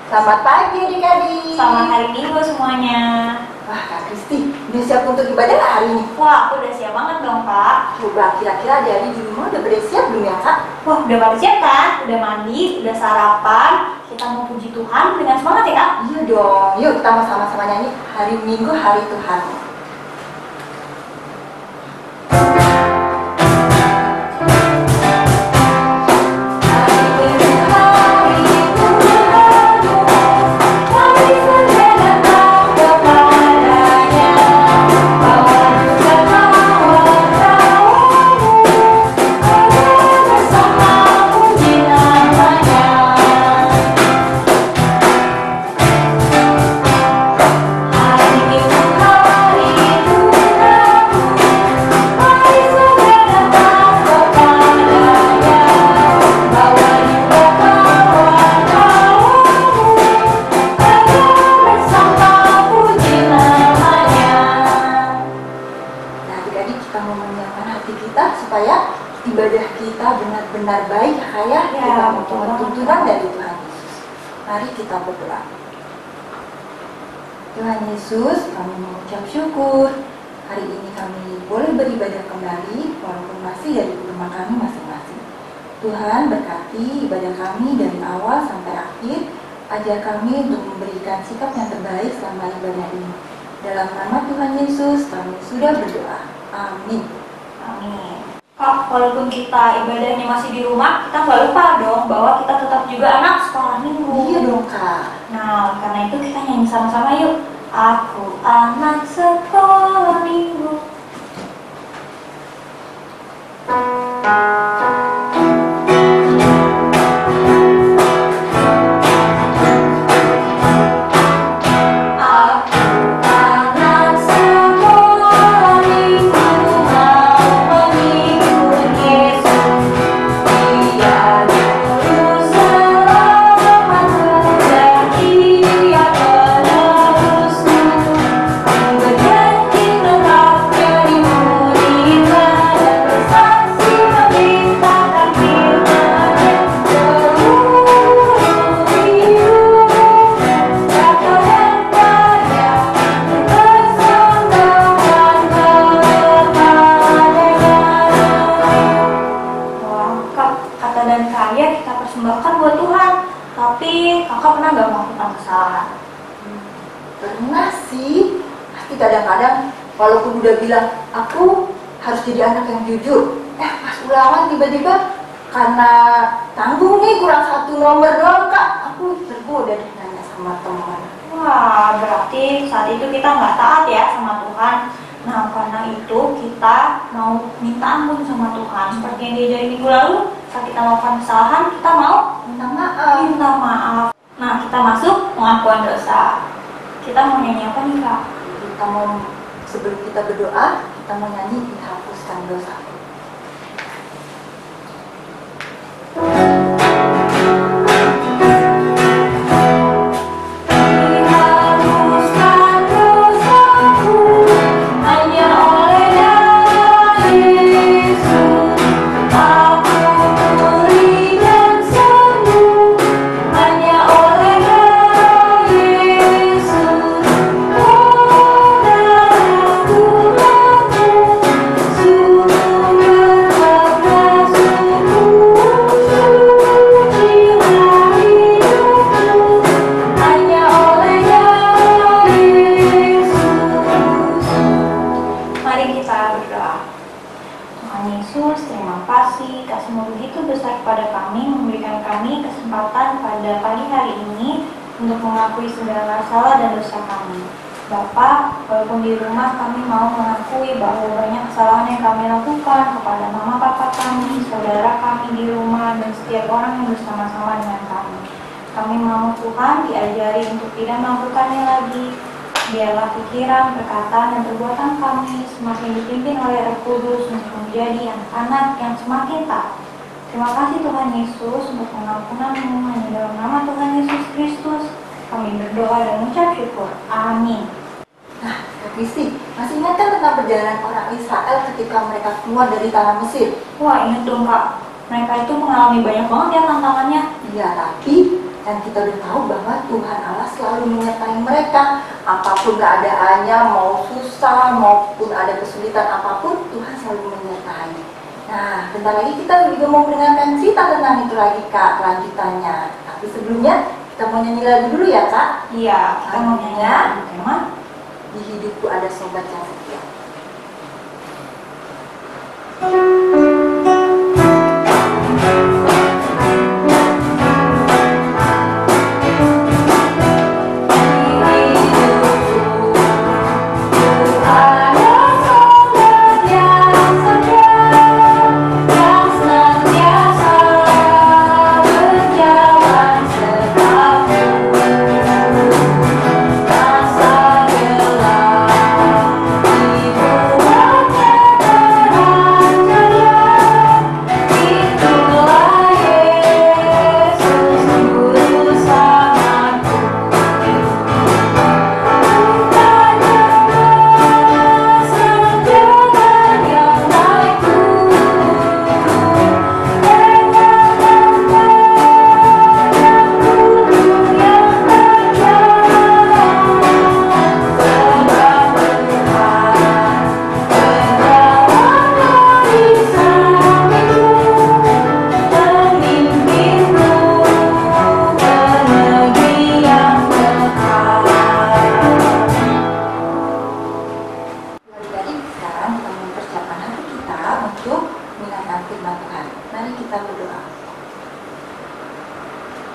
Selamat pagi adik-adik. Selamat hari Minggu semuanya. Wah Kak Kristi, udah siap untuk ibadah nggak hari ini? Wah, aku udah siap banget dong Kak. Coba kira-kira adik-adik di rumah udah pada siap belum ya Kak? Wah, udah pada siap kan? Udah mandi, udah sarapan. Kita mau puji Tuhan dengan semangat ya Kak? Iya dong, yuk kita mau sama-sama nyanyi Hari Minggu Hari Tuhan. Supaya ibadah kita benar-benar baik, kayak kita memperoleh tuntunan dari Tuhan Yesus. Mari kita berdoa. Tuhan Yesus, kami mengucap syukur. Hari ini kami boleh beribadah kembali, walaupun masih dari rumah kami masing-masing. Tuhan berkati ibadah kami dari awal sampai akhir. Ajar kami untuk memberikan sikap yang terbaik selama ibadah ini. Dalam nama Tuhan Yesus, kami sudah berdoa. Amin. Amin. Kak, walaupun kita ibadahnya masih di rumah, kita nggak lupa dong bahwa kita tetap juga anak sekolah minggu. Iya dong Kak. Nah, karena itu kita nyanyi sama-sama yuk. Aku anak sekolah minggu. Tapi kakak pernah nggak melakukan kesalahan? Pernah sih. Pasti kadang-kadang walaupun udah bilang aku harus jadi anak yang jujur, pas ulangan tiba-tiba karena tanggung nih kurang satu nomor doang Kak, aku tergoda deh nanya sama teman. Wah, berarti saat itu kita nggak taat ya sama Tuhan. Nah, karena itu kita mau minta ampun sama Tuhan. Seperti yang diajari minggu lalu, saat kita melakukan kesalahan, kita mau Minta maaf. minta maaf. Nah, kita masuk pengakuan dosa. Kita mau nyanyi apa nih Kak? Kita mau, sebelum kita berdoa, kita mau nyanyi dihapuskan dosa. Untuk mengakui segala salah dan dosa kami. Bapak, walaupun di rumah kami mau mengakui bahwa banyak kesalahan yang kami lakukan kepada mama papa kami, saudara kami di rumah, dan setiap orang yang bersama-sama dengan kami. Kami mau Tuhan diajari untuk tidak melakukannya lagi. Biarlah pikiran, perkataan, dan perbuatan kami semakin dipimpin oleh Roh Kudus untuk menjadi anak-anak yang semakin taat. Terima kasih Tuhan Yesus untuk pengampunan-Mu. Hanya dalam nama Tuhan Yesus Kristus kami berdoa dan mengucap syukur. Amin. Nah, Kak Kristi, masih ingat kan tentang perjalanan orang Israel ketika mereka keluar dari tanah Mesir? Wah, ingat dong Kak. Mereka itu mengalami banyak banget ya tantangannya. Iya, tapi Dan kita udah tahu bahwa Tuhan Allah selalu menyertai mereka. Apapun keadaannya, mau susah maupun ada kesulitan apapun, Tuhan selalu menyertai. Nah, bentar lagi kita juga mau mendengarkan cerita tentang itu lagi, Kak, kelanjutannya. Tapi sebelumnya kita mau nyanyi lagu dulu ya, Kak? Iya, kita mau nyanyi tema Di Hidupku Ada Sobat Yang Setia.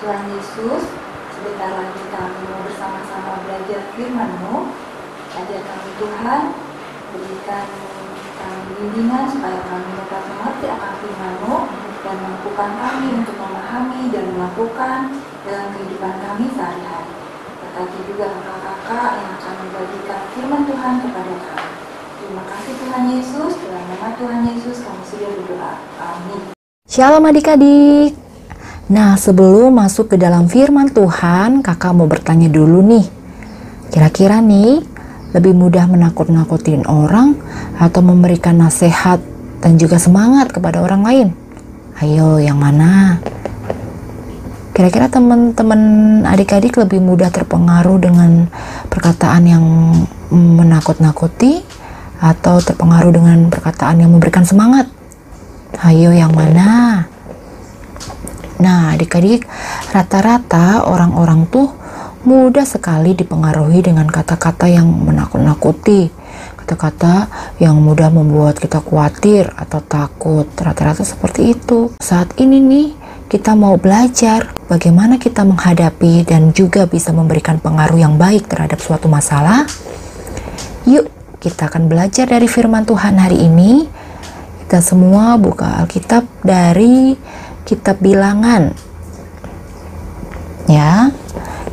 Tuhan Yesus, sebentar lagi kami mau bersama-sama belajar firman-Mu. Ajar kami Tuhan, berikan kami bimbingan supaya kami dapat mengerti akan firman-Mu dan mampukan kami untuk memahami dan melakukan dalam kehidupan kami sehari-hari. Berkati juga kakak-kakak yang akan membagikan firman Tuhan kepada kami. Terima kasih Tuhan Yesus, dalam nama Tuhan Yesus kami sudah berdoa. Amin. Shalom adik-adik. Nah, sebelum masuk ke dalam firman Tuhan, kakak mau bertanya dulu nih. Kira-kira nih, lebih mudah menakut-nakutin orang atau memberikan nasihat dan juga semangat kepada orang lain? Ayo, yang mana? Kira-kira teman-teman adik-adik lebih mudah terpengaruh dengan perkataan yang menakut-nakuti atau terpengaruh dengan perkataan yang memberikan semangat? Ayo, yang mana? Nah, adik-adik, rata-rata orang-orang tuh mudah sekali dipengaruhi dengan kata-kata yang menakut-nakuti, kata-kata yang mudah membuat kita khawatir atau takut. Rata-rata seperti itu. Saat ini nih, kita mau belajar bagaimana kita menghadapi dan juga bisa memberikan pengaruh yang baik terhadap suatu masalah. Yuk, kita akan belajar dari firman Tuhan hari ini. Kita semua buka Alkitab dari Kitab Bilangan. Ya,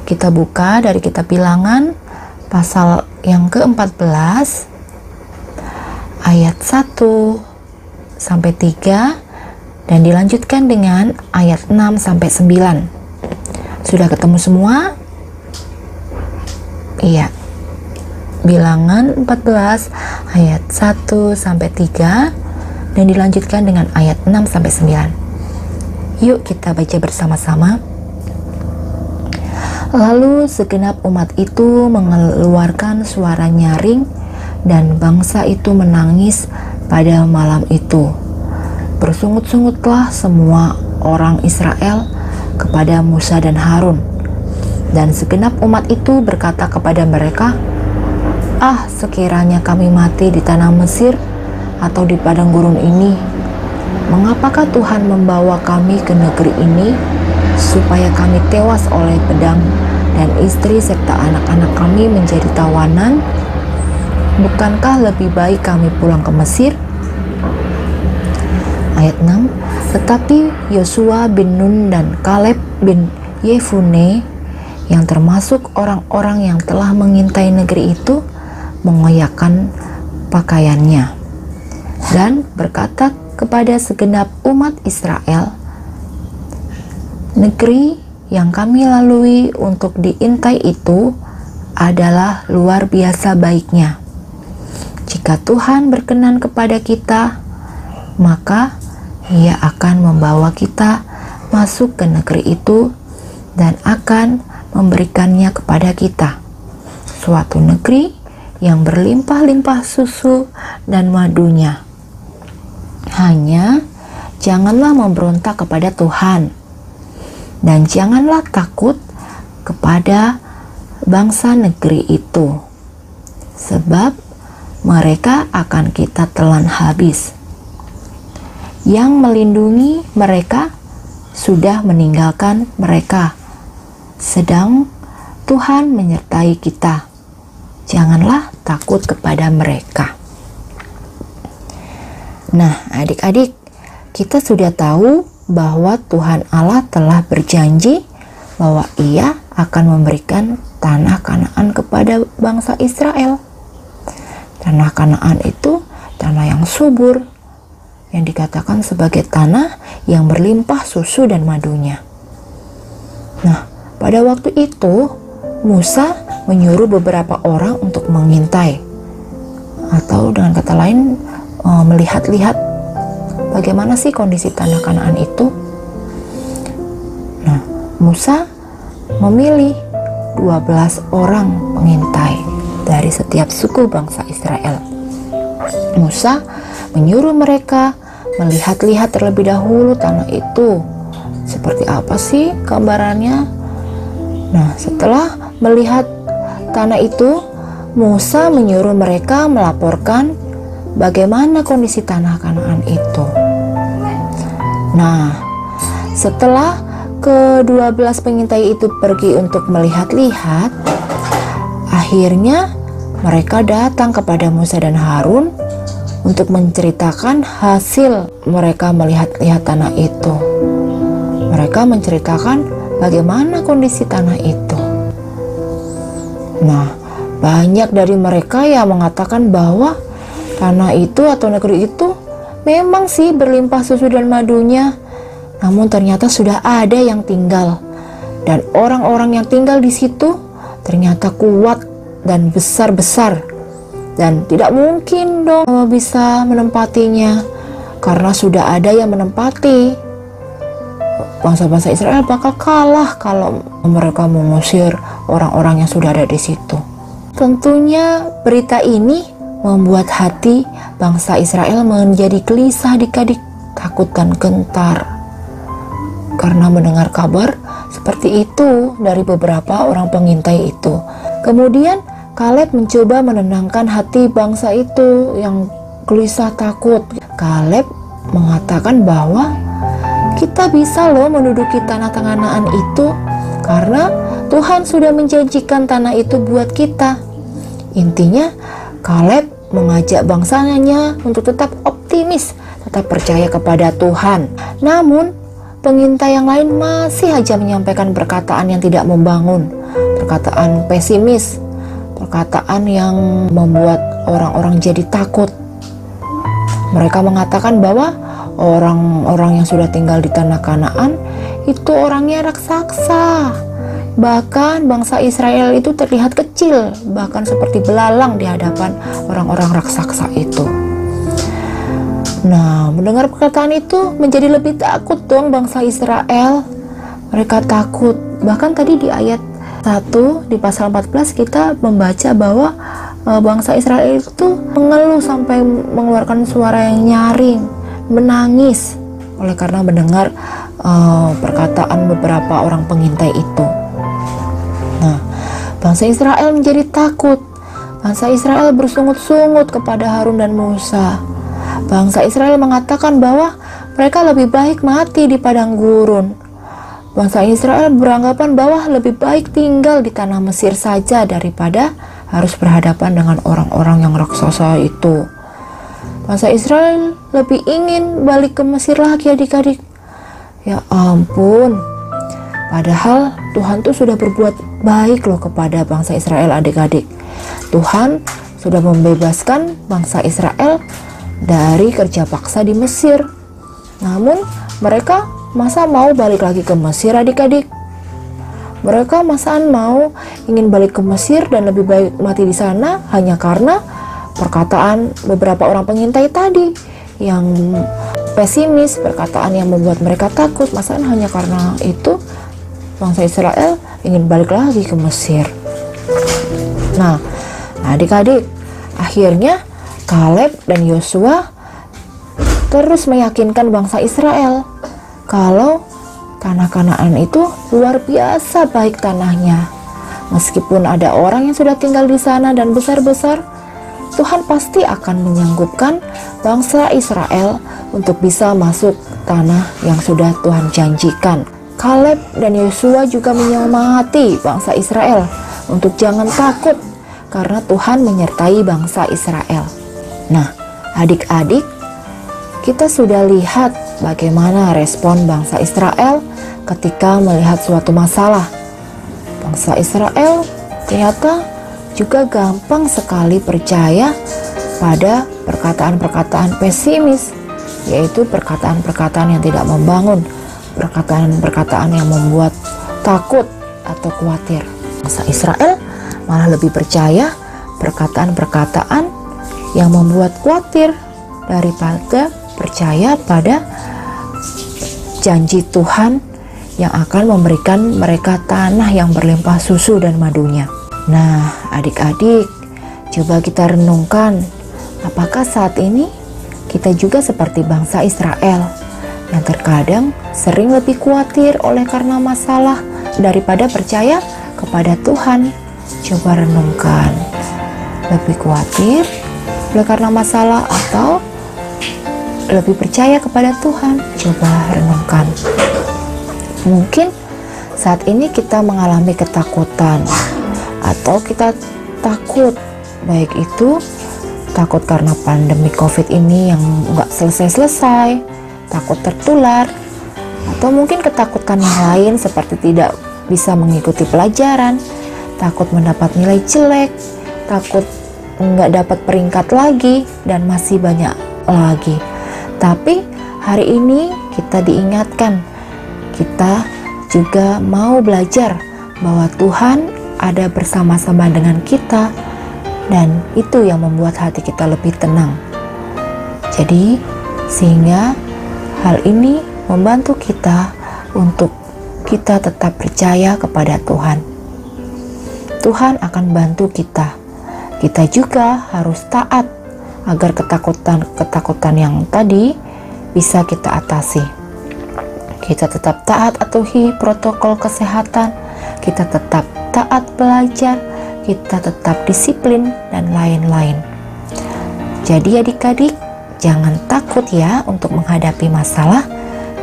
kita buka dari Kitab Bilangan pasal yang ke-14 ayat 1 sampai 3 dan dilanjutkan dengan ayat 6 sampai 9. Sudah ketemu semua? Iya. Bilangan 14 ayat 1 sampai 3 dan dilanjutkan dengan ayat 6 sampai 9. Yuk kita baca bersama-sama. Lalu segenap umat itu mengeluarkan suara nyaring dan bangsa itu menangis pada malam itu. Bersungut-sungutlah semua orang Israel kepada Musa dan Harun. Dan segenap umat itu berkata kepada mereka, "Ah, sekiranya kami mati di tanah Mesir atau di padang gurun ini, mengapakah Tuhan membawa kami ke negeri ini supaya kami tewas oleh pedang dan istri serta anak-anak kami menjadi tawanan? Bukankah lebih baik kami pulang ke Mesir?" Ayat 6, tetapi Yosua bin Nun dan Kaleb bin Yefune yang termasuk orang-orang yang telah mengintai negeri itu mengoyakkan pakaiannya dan berkata kepada segenap umat Israel, "Negeri yang kami lalui untuk diintai itu adalah luar biasa baiknya. Jika Tuhan berkenan kepada kita, maka Ia akan membawa kita masuk ke negeri itu dan akan memberikannya kepada kita, suatu negeri yang berlimpah-limpah susu dan madunya. Hanya janganlah memberontak kepada Tuhan, dan janganlah takut kepada bangsa negeri itu, sebab mereka akan kita telan habis. Yang melindungi mereka sudah meninggalkan mereka, sedang Tuhan menyertai kita. Janganlah takut kepada mereka. Nah, adik-adik, kita sudah tahu bahwa Tuhan Allah telah berjanji bahwa Ia akan memberikan tanah Kanaan kepada bangsa Israel. Tanah Kanaan itu tanah yang subur, yang dikatakan sebagai tanah yang berlimpah susu dan madunya. Nah, pada waktu itu Musa menyuruh beberapa orang untuk mengintai, atau dengan kata lain melihat-lihat bagaimana sih kondisi tanah Kanaan itu. Nah, Musa memilih 12 orang pengintai dari setiap suku bangsa Israel. Musa menyuruh mereka melihat-lihat terlebih dahulu tanah itu. Seperti apa sih gambarannya? Nah, setelah melihat tanah itu, Musa menyuruh mereka melaporkan bagaimana kondisi tanah Kanaan itu. Nah, setelah ke-12 pengintai itu pergi untuk melihat-lihat, akhirnya mereka datang kepada Musa dan Harun untuk menceritakan hasil mereka melihat-lihat tanah itu. Mereka menceritakan bagaimana kondisi tanah itu. Nah, banyak dari mereka yang mengatakan bahwa tanah itu atau negeri itu memang sih berlimpah susu dan madunya, namun ternyata sudah ada yang tinggal, dan orang-orang yang tinggal di situ ternyata kuat dan besar-besar, dan tidak mungkin dong bisa menempatinya karena sudah ada yang menempati. Bangsa-bangsa Israel bakal kalah kalau mereka mengusir orang-orang yang sudah ada di situ. Tentunya berita ini membuat hati bangsa Israel menjadi gelisah, adik-adik, takut dan gentar karena mendengar kabar seperti itu dari beberapa orang pengintai itu. Kemudian Kaleb mencoba menenangkan hati bangsa itu yang gelisah takut. Kaleb mengatakan bahwa kita bisa loh menduduki tanah Kanaan itu karena Tuhan sudah menjanjikan tanah itu buat kita. Intinya Kaleb mengajak bangsanya untuk tetap optimis, tetap percaya kepada Tuhan. Namun pengintai yang lain masih aja menyampaikan perkataan yang tidak membangun, perkataan pesimis, perkataan yang membuat orang-orang jadi takut. Mereka mengatakan bahwa orang-orang yang sudah tinggal di tanah Kanaan itu orangnya raksasa. Bahkan bangsa Israel itu terlihat kecil, bahkan seperti belalang di hadapan orang-orang raksasa itu. Nah, mendengar perkataan itu menjadi lebih takut dong bangsa Israel. Mereka takut. Bahkan tadi di ayat 1 di pasal 14 kita membaca bahwa bangsa Israel itu mengeluh sampai mengeluarkan suara yang nyaring, menangis oleh karena mendengar perkataan beberapa orang pengintai itu. Nah, bangsa Israel menjadi takut. Bangsa Israel bersungut-sungut kepada Harun dan Musa. Bangsa Israel mengatakan bahwa mereka lebih baik mati di padang gurun. Bangsa Israel beranggapan bahwa lebih baik tinggal di tanah Mesir saja daripada harus berhadapan dengan orang-orang yang raksasa itu. Bangsa Israel lebih ingin balik ke Mesir lagi, adik-adik. Ya ampun, padahal Tuhan tuh sudah berbuat baik loh kepada bangsa Israel, adik-adik. Tuhan sudah membebaskan bangsa Israel dari kerja paksa di Mesir. Namun mereka masa mau balik lagi ke Mesir, adik-adik? Mereka masaan mau ingin balik ke Mesir dan lebih baik mati di sana hanya karena perkataan beberapa orang pengintai tadi yang pesimis, perkataan yang membuat mereka takut. Masaan hanya karena itu bangsa Israel ingin balik lagi ke Mesir. Nah, adik-adik, akhirnya Kaleb dan Yosua terus meyakinkan bangsa Israel kalau tanah Kanaan itu luar biasa baik tanahnya. Meskipun ada orang yang sudah tinggal di sana dan besar-besar, Tuhan pasti akan menyanggupkan bangsa Israel untuk bisa masuk tanah yang sudah Tuhan janjikan. Kaleb dan Yosua juga menyemangati bangsa Israel untuk jangan takut karena Tuhan menyertai bangsa Israel. Nah, adik-adik, kita sudah lihat bagaimana respon bangsa Israel ketika melihat suatu masalah. Bangsa Israel ternyata juga gampang sekali percaya pada perkataan-perkataan pesimis, yaitu perkataan-perkataan yang tidak membangun, perkataan-perkataan yang membuat takut atau khawatir. Bangsa Israel malah lebih percaya perkataan-perkataan yang membuat khawatir daripada percaya pada janji Tuhan yang akan memberikan mereka tanah yang berlimpah susu dan madunya. Nah, adik-adik, coba kita renungkan, apakah saat ini kita juga seperti bangsa Israel yang terkadang sering lebih khawatir oleh karena masalah daripada percaya kepada Tuhan? Coba renungkan, lebih khawatir oleh karena masalah atau lebih percaya kepada Tuhan? Coba renungkan. Mungkin saat ini kita mengalami ketakutan atau kita takut, baik itu takut karena pandemi COVID ini yang nggak selesai-selesai, takut tertular, atau mungkin ketakutan yang lain seperti tidak bisa mengikuti pelajaran, takut mendapat nilai jelek, takut nggak dapat peringkat lagi, dan masih banyak lagi. Tapi hari ini kita diingatkan, kita juga mau belajar bahwa Tuhan ada bersama-sama dengan kita, dan itu yang membuat hati kita lebih tenang. Jadi sehingga hal ini membantu kita untuk kita tetap percaya kepada Tuhan. Tuhan akan bantu kita. Kita juga harus taat agar ketakutan yang tadi bisa kita atasi. Kita tetap taat atuhi protokol kesehatan, kita tetap taat belajar, kita tetap disiplin, dan lain-lain. Jadi adik-adik, jangan takut ya untuk menghadapi masalah,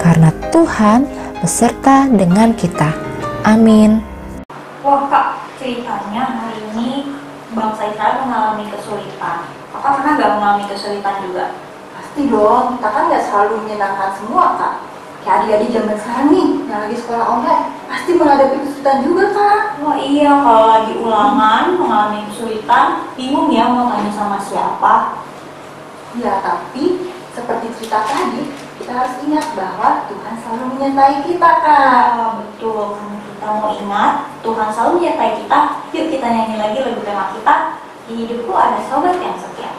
karena Tuhan beserta dengan kita. Amin. Wah Kak, ceritanya hari ini bangsa Israel mengalami kesulitan. Kakak pernah nggak mengalami kesulitan juga? Pasti dong, kita kan nggak selalu menyenangkan semua, Kak. Kayak adik-adik zaman sekarang nih, yang lagi sekolah online, pasti menghadapi kesulitan juga, Kak. Wah iya, kalau lagi ulangan mengalami kesulitan, bingung ya mau tanya sama siapa. Ya, tapi seperti cerita tadi, kita harus ingat bahwa Tuhan selalu menyertai kita, Kak. Betul, kita mau ingat Tuhan selalu menyertai kita. Yuk kita nyanyi lagi lagu tema kita, Di Hidupku Ada Sobat Yang Setia.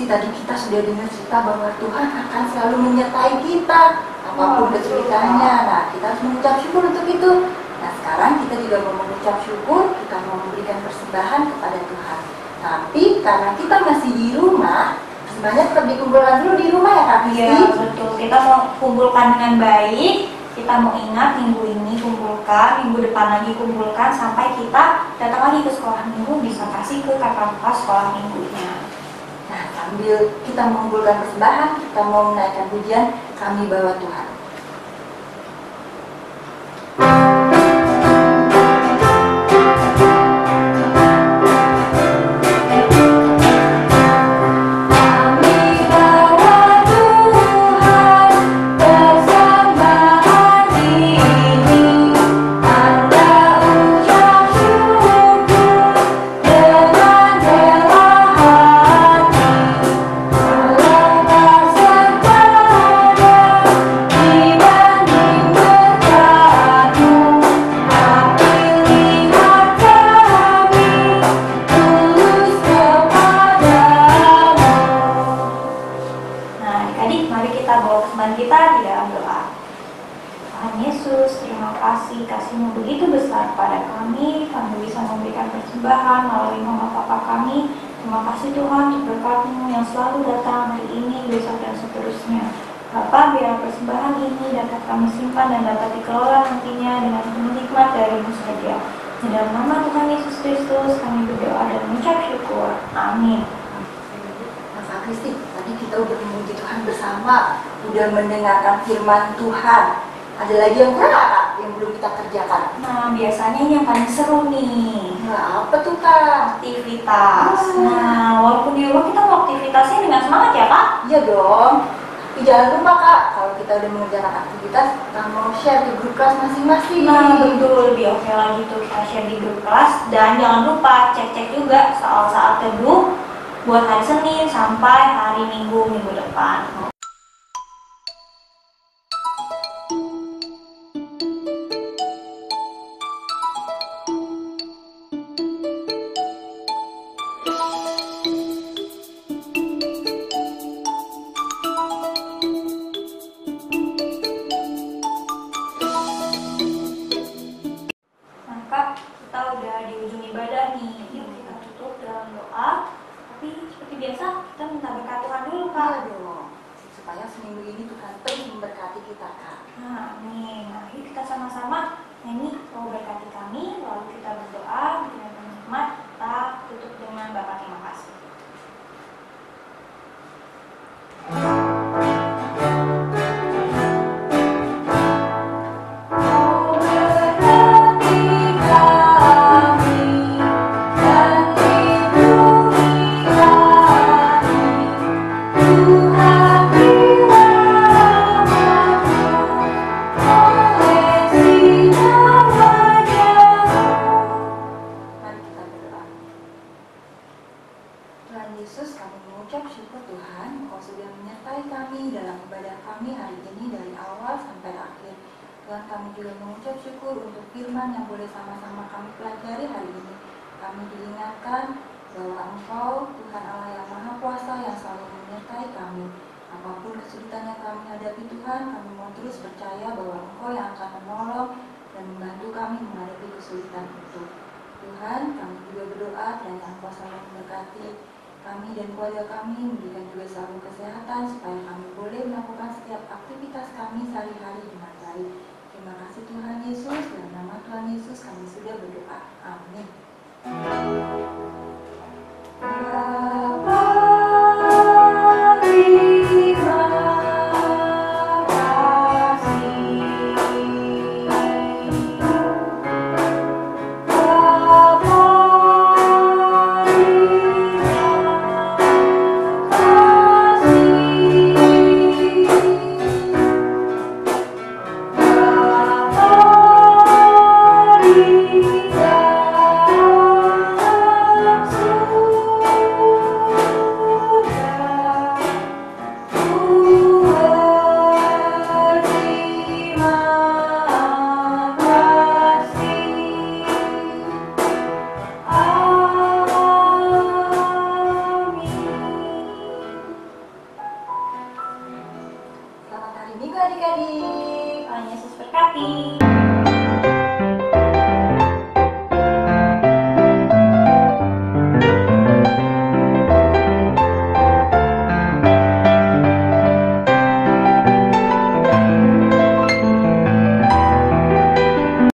Tadi kita sudah dengar cerita bahwa Tuhan akan selalu menyertai kita apapun kesulitannya. Nah, kita harus mengucap syukur untuk itu. Nah, sekarang kita juga mau mengucap syukur, kita mau memberikan persembahan kepada Tuhan. Tapi karena kita masih di rumah, sebenarnya tetap dikumpulkan dulu di rumah ya Kak Kristi? Iya betul, kita mau kumpulkan dengan baik. Kita mau ingat minggu ini kumpulkan, minggu depan lagi kumpulkan, sampai kita datang lagi ke sekolah minggu bisa kasih ke kakak-kakak sekolah minggunya. Nah, sambil kita mengumpulkan persembahan, kita mau menaikkan pujian, kami bawa Tuhan. Kita di dalam doa. Tuhan Yesus, terima kasih, kasih-Mu begitu besar pada kami bisa memberikan persembahan melalui mama papa kami. Terima kasih Tuhan untuk berkat-Mu yang selalu datang hari ini, besok dan seterusnya. Bapa, biar persembahan ini dapat kami simpan dan dapat dikelola nantinya dengan penuh hikmat dari-Mu saja. Di dalam nama Tuhan Yesus Kristus kami berdoa dan mengucap syukur. Amin. Kak Kristi, tadi kita udah memuji Tuhan bersama, udah mendengarkan firman Tuhan. Ada lagi yang kurang Kak, yang belum kita kerjakan? Nah, biasanya ini yang paling seru nih. Nah, apa tuh Kak? Aktivitas. Nah, walaupun di rumah kita mau aktivitasnya dengan semangat ya Kak? Iya dong. Tapi jangan lupa Kak, kalau kita udah mengerjakan aktivitas, kita mau share di grup kelas masing-masing. Nah, betul. Lebih oke lagi tuh kita share di grup kelas. Dan jangan lupa cek-cek juga soal-soal teduh buat hari Senin sampai hari Minggu depan. Nah Kak, kita udah di ujung ibadah nih. Yuk kita tutup dalam doa. Tapi seperti biasa kita minta berkat Tuhan dulu Kak. Iya dong, supaya seminggu ini Tuhan terus memberkati kita Kak. Nah, amin. Nah, yuk kita sama-sama nyanyi mau berkati kami, lalu kita berdoa dengan penuh hikmat. Kita tutup dengan Bapa terima kasih. Tuhan Yesus, kami mengucap syukur Tuhan, Engkau sudah menyertai kami dalam ibadah kami hari ini dari awal sampai akhir. Tuhan, kami juga mengucap syukur untuk firman yang boleh sama-sama kami pelajari hari ini. Kami diingatkan bahwa Engkau, Tuhan Allah yang Maha Kuasa yang selalu menyertai kami. Apapun kesulitan yang kami hadapi Tuhan, kami mau terus percaya bahwa Engkau yang akan menolong dan membantu kami menghadapi kesulitan itu. Tuhan, kami juga berdoa dan Engkau selalu memberkati kami dan keluarga kami, memberikan juga selalu kesehatan supaya kami boleh melakukan setiap aktivitas kami sehari-hari dengan baik. Terima kasih Tuhan Yesus, dalam nama Tuhan Yesus kami sudah berdoa. Amin. Selamat hari Minggu adik-adik. Tuhan Yesus berkati.